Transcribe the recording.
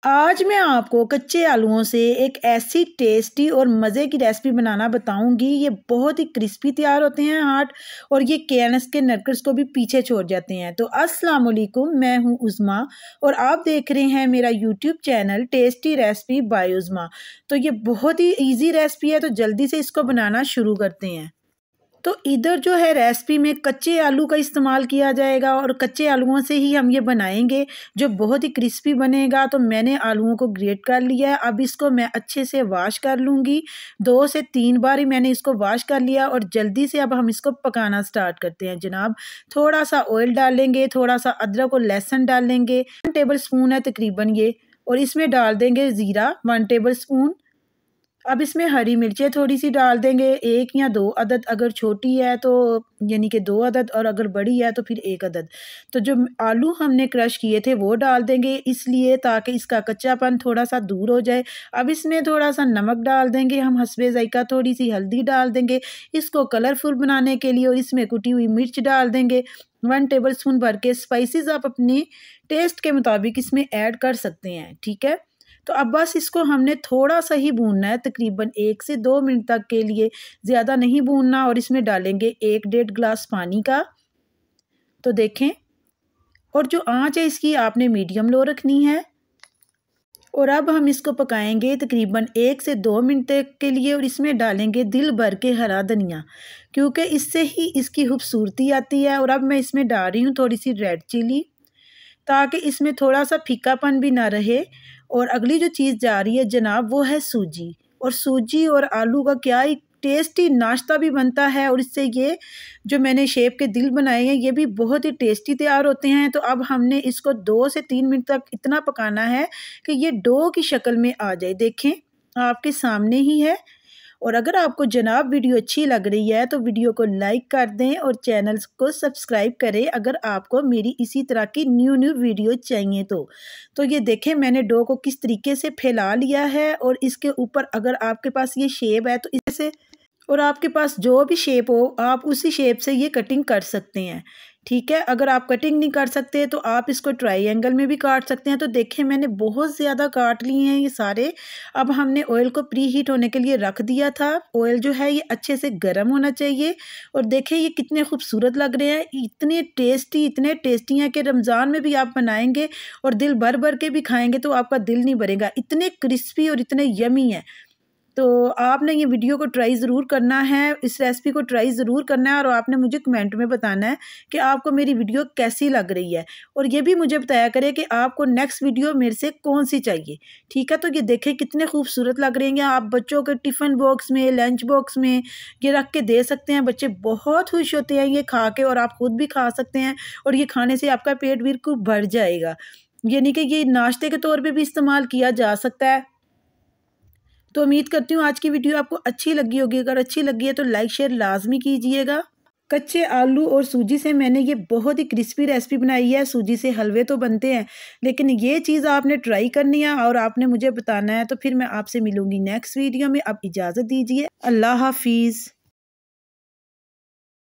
आज मैं आपको कच्चे आलूओं से एक ऐसी टेस्टी और मज़े की रेसिपी बनाना बताऊंगी। ये बहुत ही क्रिस्पी तैयार होते हैं हार्ट, और ये केएनएस के नरकस को भी पीछे छोड़ जाते हैं। तो अस्सलाम वालेकुम, मैं हूं उज़मा और आप देख रहे हैं मेरा YouTube channel tasty recipe by Uzma. तो ये बहुत ही इजी रेसिपी है, तो जल्दी से इसको बनाना शुरू करते हैं। तो इधर जो है रेसिपी में कच्चे आलू का इस्तेमाल किया जाएगा और कच्चे आलूओं से ही हम ये बनाएंगे जो बहुत ही क्रिस्पी बनेगा। तो मैंने आलूओं को ग्रेट कर लिया है। अब इसको मैं अच्छे से वॉश कर लूँगी। 2 से 3 बार ही मैंने इसको वॉश कर लिया और जल्दी से अब हम इसको पकाना स्टार्ट करते हैं जनाब। थोड़ा सा ऑयल डालेंगे, थोड़ा सा अदरक और लहसुन डालेंगे, 1 टेबल स्पून है तकरीबन ये, और इसमें डाल देंगे ज़ीरा 1 टेबल स्पून। अब इसमें हरी मिर्चें थोड़ी सी डाल देंगे, 1 या 2 अदद, अगर छोटी है तो यानी कि 2 अदद, और अगर बड़ी है तो फिर 1 अदद। तो जो आलू हमने क्रश किए थे वो डाल देंगे, इसलिए ताकि इसका कच्चापन थोड़ा सा दूर हो जाए। अब इसमें थोड़ा सा नमक डाल देंगे हम हस्बे ज़ायका, थोड़ी सी हल्दी डाल देंगे इसको कलरफुल बनाने के लिए, और इसमें कुटी हुई मिर्च डाल देंगे 1 टेबल स्पून भर के। स्पाइसेस आप अपने टेस्ट के मुताबिक इसमें ऐड कर सकते हैं, ठीक है। तो अब बस इसको हमने थोड़ा सा ही भूनना है, तकरीबन 1 से 2 मिनट तक के लिए, ज़्यादा नहीं भूनना। और इसमें डालेंगे 1 डेढ़ गिलास पानी का। तो देखें, और जो आंच है इसकी आपने मीडियम लो रखनी है। और अब हम इसको पकाएंगे तकरीबन 1 से 2 मिनट तक के लिए, और इसमें डालेंगे दिल भर के हरा धनिया, क्योंकि इससे ही इसकी खूबसूरती आती है। और अब मैं इसमें डाल रही हूँ थोड़ी सी रेड चिली, ताकि इसमें थोड़ा सा फीकापन भी ना रहे। और अगली जो चीज़ जा रही है जनाब वो है सूजी। और सूजी और आलू का क्या ही टेस्टी नाश्ता भी बनता है, और इससे ये जो मैंने शेप के दिल बनाए हैं ये भी बहुत ही टेस्टी तैयार होते हैं। तो अब हमने इसको 2 से 3 मिनट तक इतना पकाना है कि ये डो की शक्ल में आ जाए। देखें, आपके सामने ही है। और अगर आपको जनाब वीडियो अच्छी लग रही है तो वीडियो को लाइक कर दें और चैनल को सब्सक्राइब करें अगर आपको मेरी इसी तरह की न्यू वीडियो चाहिए तो ये देखें, मैंने डो को किस तरीके से फैला लिया है, और इसके ऊपर अगर आपके पास ये शेप है तो इससे, और आपके पास जो भी शेप हो आप उसी शेप से ये कटिंग कर सकते हैं, ठीक है। अगर आप कटिंग नहीं कर सकते तो आप इसको ट्रायंगल में भी काट सकते हैं। तो देखें, मैंने बहुत ज़्यादा काट लिए हैं ये सारे। अब हमने ऑयल को प्री हीट होने के लिए रख दिया था। ऑयल जो है ये अच्छे से गर्म होना चाहिए। और देखें ये कितने खूबसूरत लग रहे हैं, इतने टेस्टी हैं कि रमज़ान में भी आप बनाएंगे और दिल भर भर के भी खाएंगे तो आपका दिल नहीं भरेगा, इतने क्रिस्पी और इतने यमी हैं। तो आपने ये वीडियो को ट्राई ज़रूर करना है, इस रेसिपी को ट्राई ज़रूर करना है, और आपने मुझे कमेंट में बताना है कि आपको मेरी वीडियो कैसी लग रही है। और ये भी मुझे बताया करें कि आपको नेक्स्ट वीडियो मेरे से कौन सी चाहिए, ठीक है। तो ये देखें कितने खूबसूरत लग रहे हैं। आप बच्चों के टिफ़िन बॉक्स में, लंच बॉक्स में ये रख के दे सकते हैं। बच्चे बहुत खुश होते हैं ये खा के, और आप खुद भी खा सकते हैं, और ये खाने से आपका पेट बिल्कुल भर जाएगा। यानी कि ये नाश्ते के तौर पर भी इस्तेमाल किया जा सकता है। तो उम्मीद करती हूँ आज की वीडियो आपको अच्छी लगी होगी। अगर अच्छी लगी है तो लाइक शेयर लाजमी कीजिएगा। कच्चे आलू और सूजी से मैंने ये बहुत ही क्रिस्पी रेसिपी बनाई है। सूजी से हलवे तो बनते हैं, लेकिन ये चीज़ आपने ट्राई करनी है और आपने मुझे बताना है। तो फिर मैं आपसे मिलूंगी नेक्स्ट वीडियो में। अब इजाज़त दीजिए, अल्लाह हाफिज़।